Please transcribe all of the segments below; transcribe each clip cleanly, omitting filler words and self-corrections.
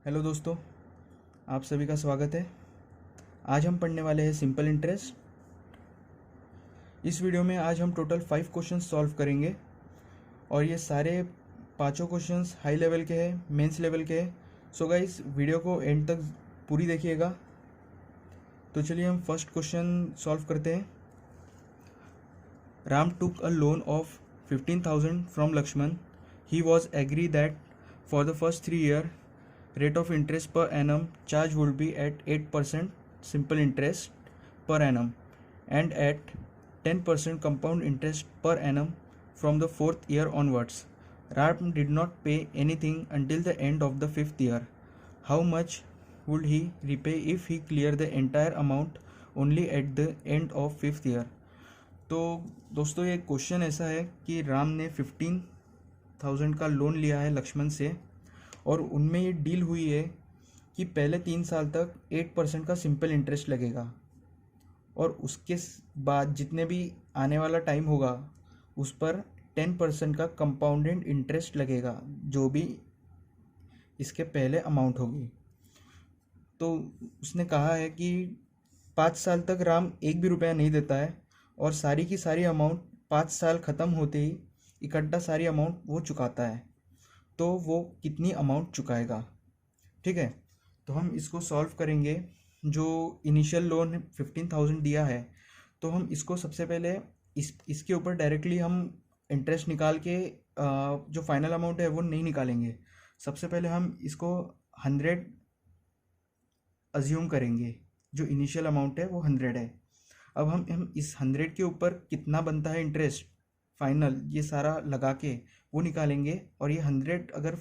Hello दोस्तों, आप सभी का स्वागत है। आज हम पढ़ने वाले हैं सिंपल इंटरेस्ट। इस वीडियो में आज हम टोटल 5 क्वेश्चंस सॉल्व करेंगे और ये सारे पांचों क्वेश्चंस हाई लेवल के हैं, मेंस लेवल के हैं। सो गाइस, वीडियो को एंड तक पूरी देखिएगा। तो चलिए हम फर्स्ट क्वेश्चन सॉल्व करते हैं। Ram took a loan of 15,000 from Lakshman. He was agreed that for the first 3 years, rate of interest per annum charge would be at 8% simple interest per annum and at 10% compound interest per annum from the 4th year onwards. Ram did not pay anything until the end of the 5th year. How much would he repay if he cleared the entire amount only at the end of 5th year? तो दोस्तों, ये question ऐसा है कि राम ने 15,000 का loan लिया है लक्ष्मण से और उनमें ये डील हुई है कि पहले 3 साल तक 8% का सिंपल इंटरेस्ट लगेगा और उसके बाद जितने भी आने वाला टाइम होगा उस पर 10% का कंपाउंडेड इंटरेस्ट लगेगा, जो भी इसके पहले अमाउंट होगी। तो उसने कहा है कि 5 साल तक राम एक भी रुपया नहीं देता है और सारी की सारी अमाउंट 5 साल ख़त्म होते ही इकट्ठा सारी अमाउंट वो चुकाता है। तो वो कितनी अमाउंट चुकाएगा? ठीक है, तो हम इसको सॉल्व करेंगे। जो इनिशियल लोन 15,000 दिया है, तो हम इसको सबसे पहले इसके ऊपर डायरेक्टली हम इंटरेस्ट निकाल के जो फाइनल अमाउंट है वो नहीं निकालेंगे। सबसे पहले हम इसको 100 अज्यूम करेंगे। जो इनिशियल अमाउंट है वो 100 है। अब हम इस 100 के ऊपर कितना बनता है इंटरेस्ट फाइनल, ये सारा लगा के वो निकालेंगे। और ये 100 अगर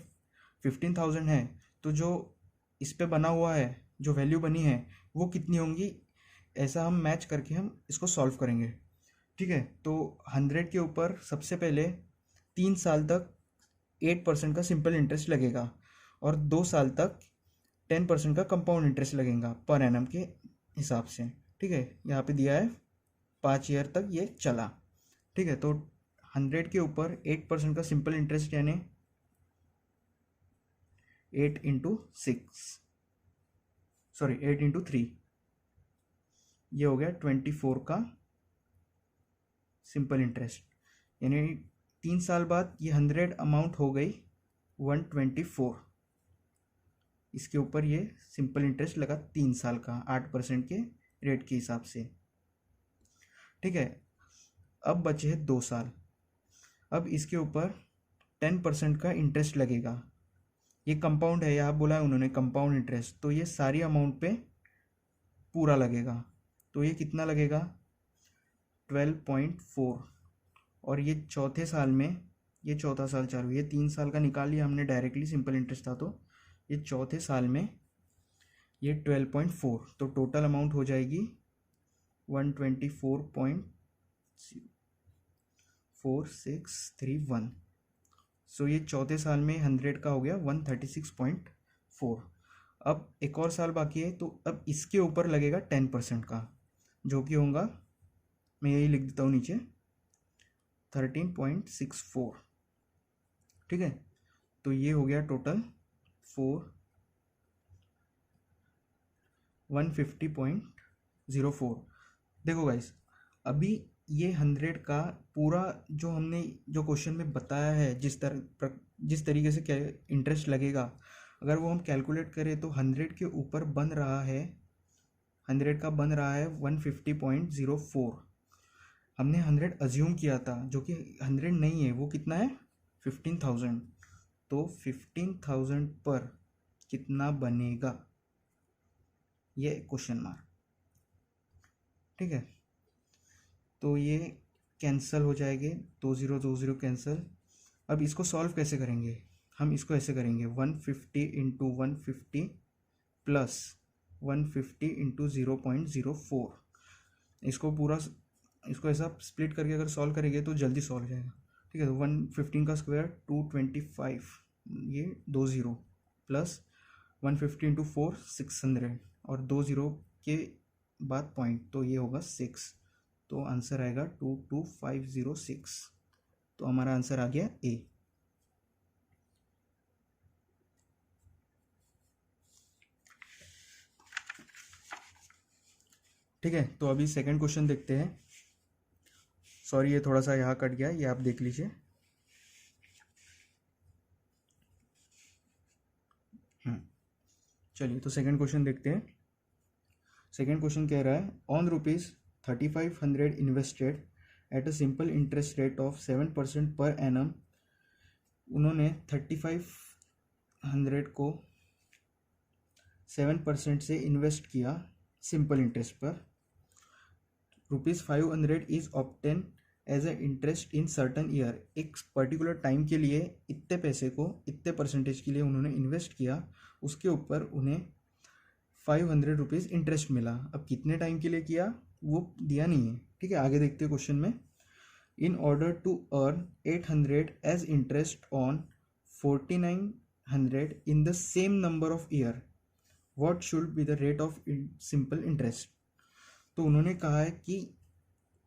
15,000 है तो जो इस पे बना हुआ है, जो वैल्यू बनी है वो कितनी होंगी, ऐसा हम मैच करके हम इसको सॉल्व करेंगे। ठीक है, तो 100 के ऊपर सबसे पहले 3 साल तक 8% का सिंपल इंटरेस्ट लगेगा और 2 साल तक 10% का कंपाउंड इंटरेस्ट लगेगा पर एनम के हिसाब से। ठीक है, यहाँ पे दिया है 5 ईयर तक ये चला। ठीक है, तो 100 के ऊपर 8% का सिंपल इंटरेस्ट यानी 8 इंटू 3, ये हो गया 24 का सिंपल इंटरेस्ट। यानी 3 साल बाद ये 100 अमाउंट हो गई 124। इसके ऊपर ये सिंपल इंटरेस्ट लगा 3 साल का 8% के रेट के हिसाब से। ठीक है, अब बचे हैं 2 साल। अब इसके ऊपर 10% का इंटरेस्ट लगेगा। ये कंपाउंड है, यहाँ बोला है उन्होंने कंपाउंड इंटरेस्ट, तो ये सारी अमाउंट पे पूरा लगेगा। तो ये कितना लगेगा 12.4। और ये चौथे साल में, ये चौथा साल चालू, ये 3 साल का निकाल लिया हमने डायरेक्टली, सिंपल इंटरेस्ट था। तो ये चौथे साल में ये 12.4, तो टोटल अमाउंट हो जाएगी 124.4631। सो ये चौथे साल में 100 का हो गया 136.4। अब एक और साल बाकी है, तो अब इसके ऊपर लगेगा 10% का, जो कि होगा, मैं यही लिख देता हूँ नीचे, 13.64। ठीक है, तो ये हो गया टोटल 150.04। देखो गाइस, अभी ये 100 का पूरा जो हमने जो क्वेश्चन में बताया है, जिस तरीके से क्या इंटरेस्ट लगेगा, अगर वो हम कैलकुलेट करें तो 100 के ऊपर बन रहा है, 100 का बन रहा है 150.04। हमने 100 अज्यूम किया था, जो कि 100 नहीं है, वो कितना है 15,000। तो 15,000 पर कितना बनेगा, ये क्वेश्चन मार्क। ठीक है, तो ये कैंसिल हो जाएंगे, 20 20 कैंसिल। अब इसको सॉल्व कैसे करेंगे? हम इसको ऐसे करेंगे 150 इंटू 150 प्लस 150 इंटू 0.04। इसको ऐसा स्प्लिट करके अगर सॉल्व करेंगे तो जल्दी सॉल्व हो जाएगा। ठीक है, तो 115 का स्क्वायर 225, ये 20 प्लस 150 इंटू 4 600 और 20 के बाद पॉइंट, तो ये होगा 6। तो आंसर आएगा 22506। तो हमारा आंसर आ गया ए। ठीक है, तो अभी सेकंड क्वेश्चन देखते हैं। सॉरी ये थोड़ा सा यहाँ कट गया, ये आप देख लीजिए। चलिए तो सेकंड क्वेश्चन देखते हैं। सेकंड क्वेश्चन कह रहा है on ₹3500 invested at a simple interest rate of 7% per annum. उन्होंने 3500 को 7% से इन्वेस्ट किया सिंपल इंटरेस्ट पर। ₹500 is obtain as a interest in certain year. एक पर्टिकुलर टाइम के लिए इतने पैसे को इतने परसेंटेज के लिए उन्होंने इन्वेस्ट किया, उसके ऊपर उन्हें ₹500 इंटरेस्ट मिला। अब कितने टाइम के लिए किया वो दिया नहीं है, ठीक है। आगे देखते हैं क्वेश्चन में। In order to earn 800 as interest on 4900 in the same number of year, what should be the rate of simple interest. तो उन्होंने कहा है कि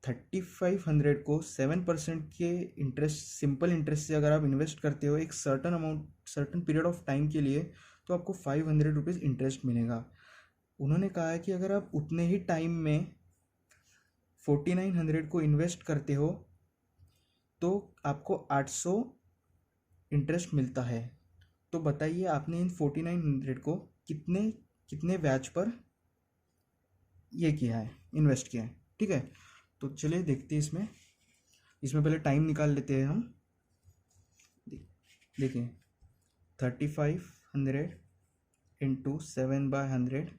3500 को 7% के इंटरेस्ट सिंपल इंटरेस्ट से अगर आप इन्वेस्ट करते हो एक certain amount certain period of time के लिए, तो आपको ₹500 इंटरेस्ट मिलेगा। उन्होंने कहा है कि अगर आप उतने ही टाइम में 4900 को इन्वेस्ट करते हो तो आपको 800 इंटरेस्ट मिलता है। तो बताइए आपने इन 4900 को कितने कितने ब्याज पर ये किया है, इन्वेस्ट किया है, ठीक है। तो चलिए देखते हैं इसमें पहले टाइम निकाल लेते हैं हम। देखिए 3500 इंटू 7/100,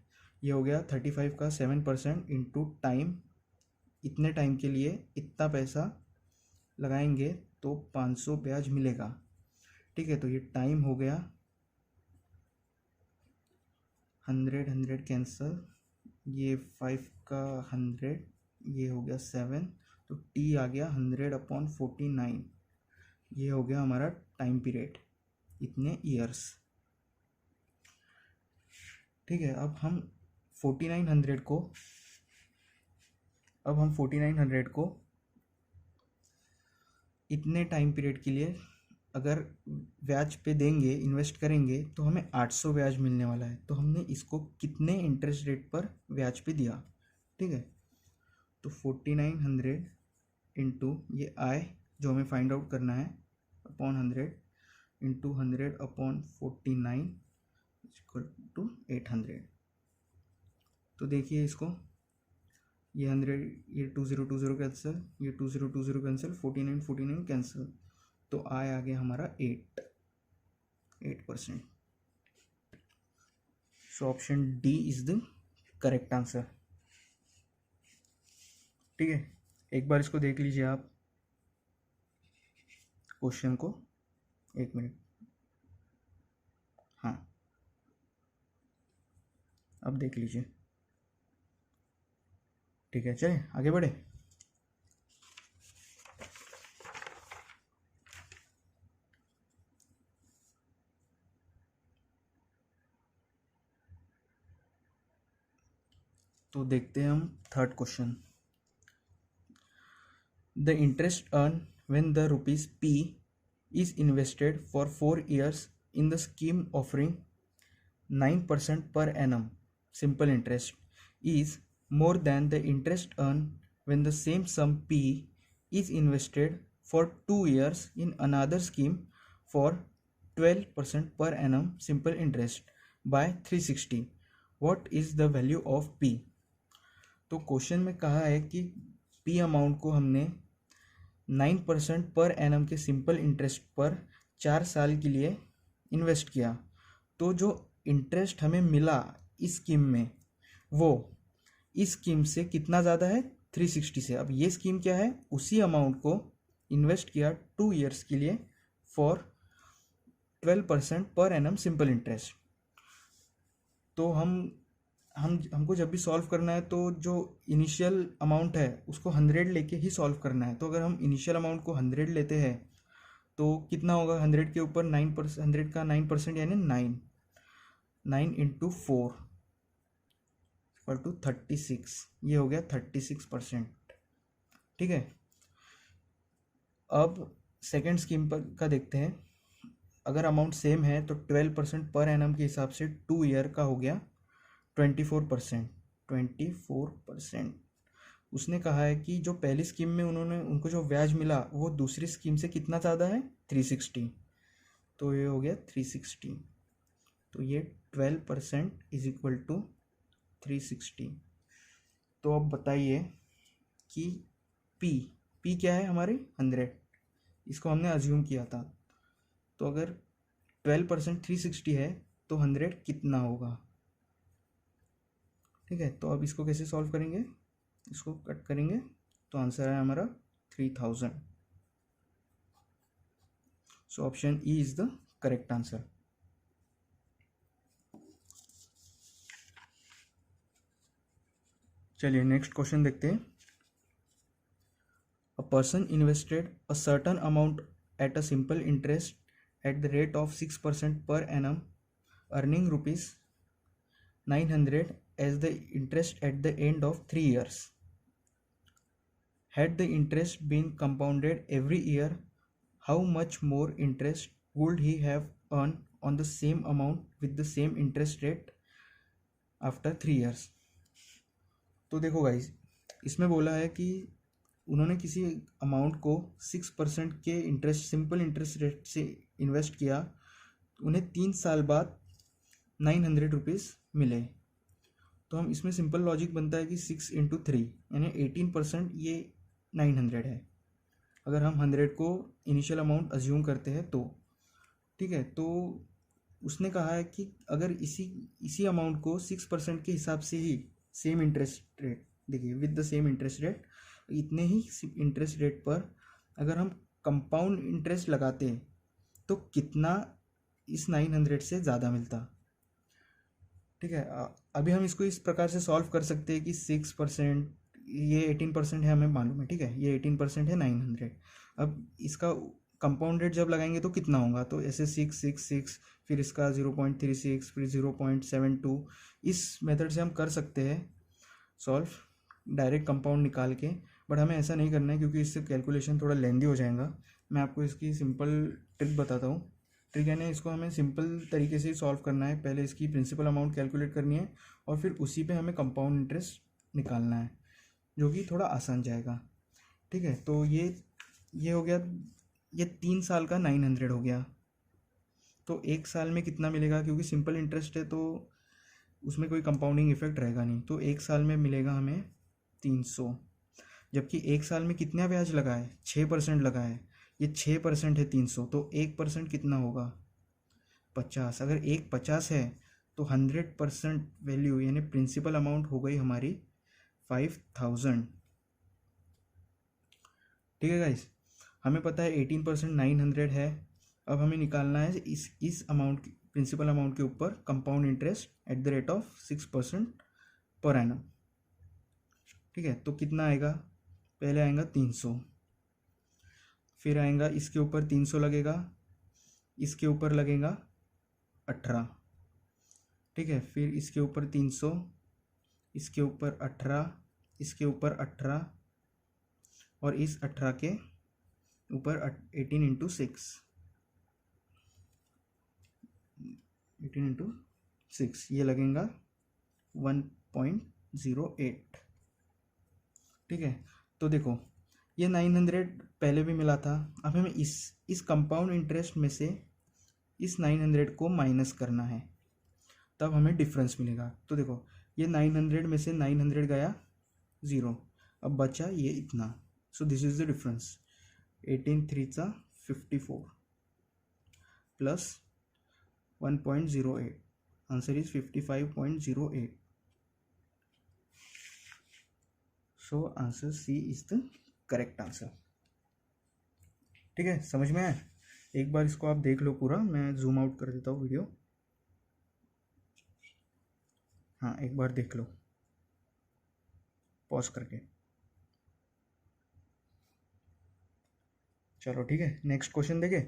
ये हो गया 35 का 7% इंटू टाइम। इतने टाइम के लिए इतना पैसा लगाएंगे तो 500 ब्याज मिलेगा, ठीक है। तो ये टाइम हो गया 100 कैंसल, ये 5 का 100, ये हो गया 7, तो टी आ गया 100/49। ये हो गया हमारा टाइम पीरियड, इतने ईयर्स, ठीक है। अब हम 4900 को इतने टाइम पीरियड के लिए अगर ब्याज पे देंगे, इन्वेस्ट करेंगे, तो हमें 800 ब्याज मिलने वाला है। तो हमने इसको कितने इंटरेस्ट रेट पर ब्याज पे दिया, ठीक है। तो 4900 इंटू ये आय जो हमें फाइंड आउट करना है अपॉन 100 इंटू 100/49 इक्वल टू 800। तो देखिए इसको, ये 100, ये 2020 कैंसिल, ये 2020 कैंसिल, 49 कैंसिल, तो आय आ गया हमारा 8%। So option D is the correct answer, ठीक है। एक बार इसको देख लीजिए आप क्वेश्चन को, एक मिनट। हाँ अब देख लीजिए, ठीक है। चलिए आगे बढ़े। तो देखते हैं हम third question. The interest earn when the ₹P is invested for 4 years in the scheme offering 9% per annum simple interest is more than the interest earned when the same sum P is invested for 2 years in another scheme for 12% per annum simple interest by 360. What is the value of P? तो question में कहा है कि P amount को हमने 9% per annum के simple interest पर 4 साल के लिए इन्वेस्ट किया। तो जो इंटरेस्ट हमें मिला इस स्कीम में, वो इस स्कीम से कितना ज़्यादा है, 360 से। अब ये स्कीम क्या है, उसी अमाउंट को इन्वेस्ट किया 2 ईयर्स के लिए for 12% per annum simple interest. तो हमको जब भी सॉल्व करना है तो जो इनिशियल अमाउंट है उसको 100 लेके ही सॉल्व करना है। तो अगर हम इनिशियल अमाउंट को 100 लेते हैं तो कितना होगा, 100 के ऊपर 9%, 100 का 9% यानी 9 इंटू 4 इक्वल टू 36, ये हो गया 36%, ठीक है। अब सेकेंड स्कीम पर का देखते हैं। अगर अमाउंट सेम है तो 12% पर एनम के हिसाब से 2 ईयर का हो गया 24%। 24%। उसने कहा है कि जो पहली स्कीम में उनको जो ब्याज मिला वो दूसरी स्कीम से कितना ज़्यादा है, 360। तो ये हो गया 360। तो ये 12% इज इक्वल टू 360। तो अब बताइए कि पी पी क्या है हमारे, 100। इसको हमने अज्यूम किया था। तो अगर 12% 360 है तो 100 कितना होगा। ठीक है, तो अब इसको कैसे सॉल्व करेंगे, इसको कट करेंगे तो आंसर है हमारा 3000। So option E is the correct answer. चलिए नेक्स्ट क्वेश्चन देखते हैं। A person invested a certain amount at a simple interest at the rate of 6% per annum, earning rupees 900 as the interest at the end of 3 years. Had the interest been compounded every year, how much more interest would he have earned on the same amount with the same interest rate after 3 years? तो देखो guys, इसमें बोला है कि उन्होंने किसी amount को 6% के इंटरेस्ट, सिंपल इंटरेस्ट रेट से इन्वेस्ट किया, उन्हें 3 साल बाद 900 रुपीज़ मिले। तो हम इसमें सिंपल लॉजिक बनता है कि 6 इंटू 3 यानी 18%, ये 900 है। अगर हम 100 को इनिशियल अमाउंट अज्यूम करते हैं तो ठीक है। तो उसने कहा है कि अगर इसी अमाउंट को 6% के हिसाब से ही सेम इंटरेस्ट रेट, देखिए with the same interest rate, इतने ही इंटरेस्ट रेट पर अगर हम कंपाउंड इंटरेस्ट लगाते तो कितना इस 900 से ज़्यादा मिलता। ठीक है, अभी हम इसको इस प्रकार से सॉल्व कर सकते हैं कि 6%, ये 18% है हमें मालूम है। ठीक है, ये 18% है 900। अब इसका कंपाउंड रेट जब लगाएंगे तो कितना होगा, तो ऐसे 666, फिर इसका 0.36, फिर 0.72, इस मेथड से हम कर सकते हैं सॉल्व डायरेक्ट कंपाउंड निकाल के। बट हमें ऐसा नहीं करना है क्योंकि इससे कैलकुलेशन थोड़ा लेंदी हो जाएगा। मैं आपको इसकी सिंपल ट्रिक बताता हूँ। ट्रिक है ना, इसको हमें सिंपल तरीके से ही सॉल्व करना है। पहले इसकी प्रिंसिपल अमाउंट कैलकुलेट करनी है और फिर उसी पे हमें कंपाउंड इंटरेस्ट निकालना है, जो कि थोड़ा आसान जाएगा। ठीक है, तो ये हो गया, ये 3 साल का 900 हो गया। तो 1 साल में कितना मिलेगा, क्योंकि सिंपल इंटरेस्ट है तो उसमें कोई कंपाउंडिंग इफेक्ट रहेगा नहीं। तो 1 साल में मिलेगा हमें 300, जबकि 1 साल में कितना ब्याज लगा है, 6% लगा है। ये 6% है 300, तो 1% कितना होगा, 50। अगर 50 है तो 100% वैल्यू यानी प्रिंसिपल अमाउंट हो गई हमारी 5000। ठीक है गाइस, हमें पता है 18% 900 है। अब हमें निकालना है इस अमाउंट, प्रिंसिपल अमाउंट के ऊपर compound interest at the rate of 6% per annum. ठीक है, तो कितना आएगा, पहले आएगा 300, फिर आएगा इसके ऊपर 300 लगेगा, इसके ऊपर लगेगा 18। ठीक है, फिर इसके ऊपर 300, इसके ऊपर 18, इसके ऊपर 18 और इस 18 के ऊपर 18 इंटू 6, 18 इंटू 6, ये लगेगा 1.08। ठीक है, तो देखो ये 900 पहले भी मिला था। अब हमें इस कंपाउंड इंटरेस्ट में से इस 900 को माइनस करना है, तब हमें डिफरेंस मिलेगा। तो देखो ये 900 में से 900 गया 0, अब बचा ये इतना। So this is the difference, 18 3 54 plus 1.08, answer is 55.08। So answer C is the correct answer. ठीक है, समझ में आया। एक बार इसको आप देख लो पूरा, मैं जूम आउट कर देता हूँ वीडियो। हाँ, एक बार देख लो पॉज करके। चलो ठीक है, नेक्स्ट क्वेश्चन देखे।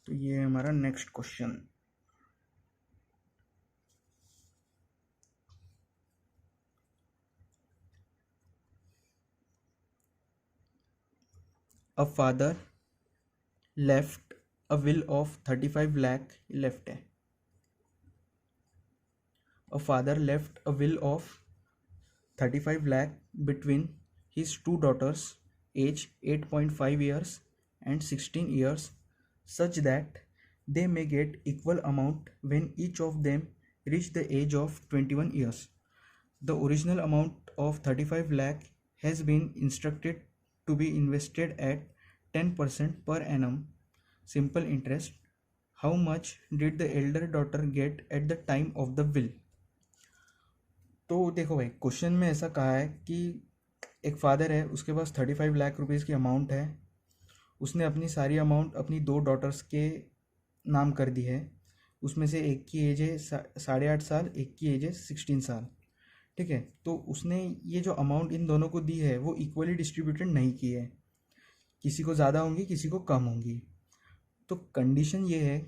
तो ये है हमारा next question. A father left a will of 35 lakh left है. A father left a will of 35 lakh between his two daughters aged 8.5 years and 16 years such that they may get equal amount when each of them reach the age of 21 years. The original amount of 35 lakh has been instructed to be invested at 10% per annum simple interest. How much did the elder daughter get at the time of the will? तो देखो भाई, question में ऐसा कहा है कि एक father है, उसके पास 35 लाख रुपीज़ की अमाउंट है. उसने अपनी सारी अमाउंट अपनी दो डॉटर्स के नाम कर दी है. उसमें से एक की एज है 8.5 साल, एक की एज है 16 साल. ठीक है, तो उसने ये जो अमाउंट इन दोनों को दी है वो इक्वली डिस्ट्रीब्यूटेड नहीं की है. किसी को ज़्यादा होंगी, किसी को कम होंगी. तो कंडीशन ये है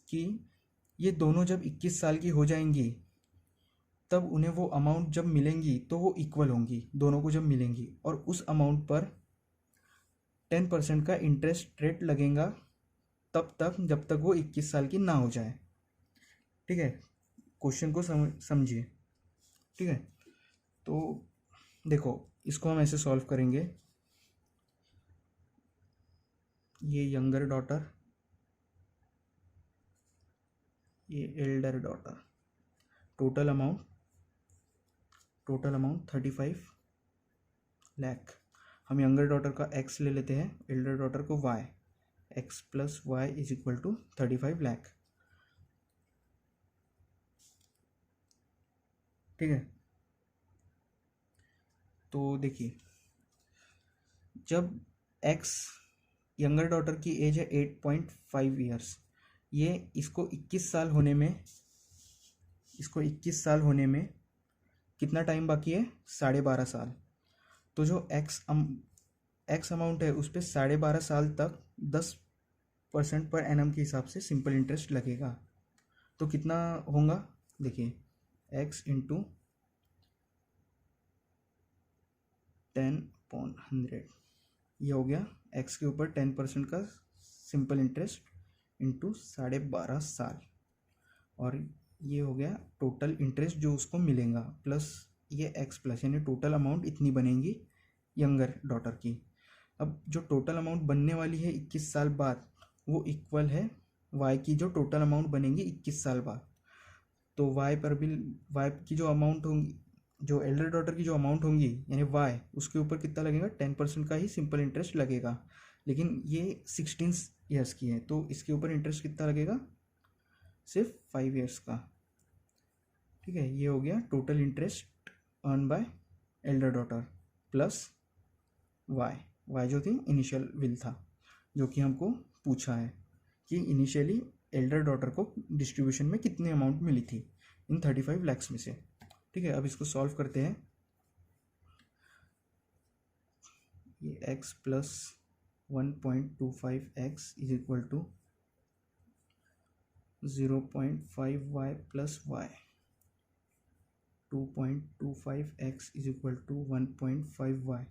कि ये दोनों जब 21 साल की हो जाएंगी तब उन्हें वो अमाउंट जब मिलेंगी तो वो इक्वल होंगी दोनों को जब मिलेंगी, और उस अमाउंट पर 10% का इंटरेस्ट रेट लगेगा तब तक जब तक वो 21 साल की ना हो जाए. ठीक है, क्वेश्चन को समझिए. ठीक है, तो देखो इसको हम ऐसे सॉल्व करेंगे. ये यंगर डॉटर, ये elder daughter, total amount 35 lakh. हम यंगर डॉटर का x ले लेते हैं, एल्डर डॉटर को y. x plus y is equal to 35 lakh. ठीक है, तो देखिए जब x यंगर डॉटर की एज है 8.5 ईयर्स, ये इसको 21 साल होने में कितना टाइम बाकी है? 12.5 साल. तो जो एक्स अमाउंट है उस पर 12.5 साल तक 10% पर एनम के हिसाब से सिंपल इंटरेस्ट लगेगा. तो कितना होगा? देखिए x इंटू 10/100, ये हो गया x के ऊपर 10% का सिंपल इंटरेस्ट इंटू 12.5 साल, और ये हो गया टोटल इंटरेस्ट जो उसको मिलेगा प्लस ये x प्लस, यानी टोटल अमाउंट इतनी बनेगी यंगर डॉटर की. अब जो टोटल अमाउंट बनने वाली है 21 साल बाद वो इक्वल है y की जो टोटल अमाउंट बनेगी 21 साल बाद. तो y पर भी y की जो अमाउंट होंगी, जो एल्डर डॉटर की जो अमाउंट होंगी यानी y, उसके ऊपर कितना लगेगा? 10% का ही सिंपल इंटरेस्ट लगेगा. लेकिन ये 16 ईयर्स की है तो इसके ऊपर इंटरेस्ट कितना लगेगा? सिर्फ 5 ईयर्स का. ठीक है, ये हो गया total interest earn by elder daughter plus y जो थी इनिशियल विल था, जो कि हमको पूछा है कि इनिशियली एल्डर डॉटर को डिस्ट्रीब्यूशन में कितनी अमाउंट मिली थी इन 35 लैक्स में से. ठीक है, अब इसको सॉल्व करते हैं. ये x plus 1.25x is equal to 0.5y plus y. 2.25x is equal to 1.5y.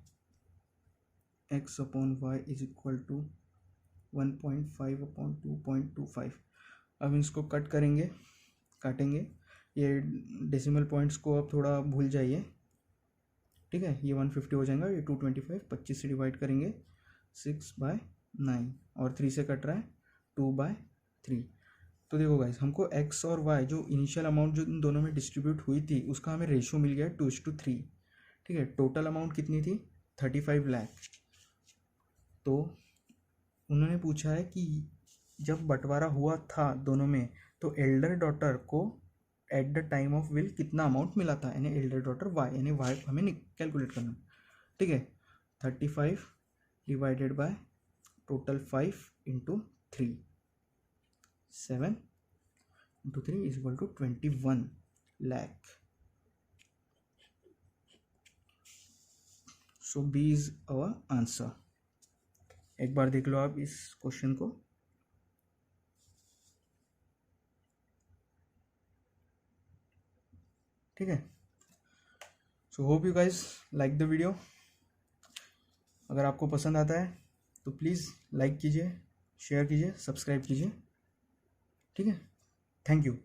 x upon y is equal to 1.5 upon 2.25. अब इसको काटेंगे. ये डेसिमल पॉइंट्स को अब थोड़ा भूल जाइए. ठीक है, ये 150 हो जाएगा. ये 225 25 से डिवाइड करेंगे 6/9 और 3 से कट रहा है 2/3. तो देखो गाइस, हमको x और y जो इनिशियल अमाउंट जो इन दोनों में डिस्ट्रीब्यूट हुई थी उसका हमें रेशियो मिल गया 2:3. ठीक है, टोटल अमाउंट कितनी थी? 35 लाख. तो उन्होंने पूछा है कि जब बंटवारा हुआ था दोनों में तो एल्डर डॉटर को at the time of will कितना अमाउंट मिला था, यानी एल्डर डॉटर y, यानी y हमें कैलकुलेट करना. ठीक है, 35 divided by total 5 into 3, 7 into 3 is equal to 21 lakh. So B is our answer. एक बार देख लो आप इस क्वेश्चन को. ठीक है, so hope you guys like the video. अगर आपको पसंद आता है तो प्लीज़ लाइक कीजिए, शेयर कीजिए, सब्सक्राइब कीजिए। ठीक है, थैंक यू।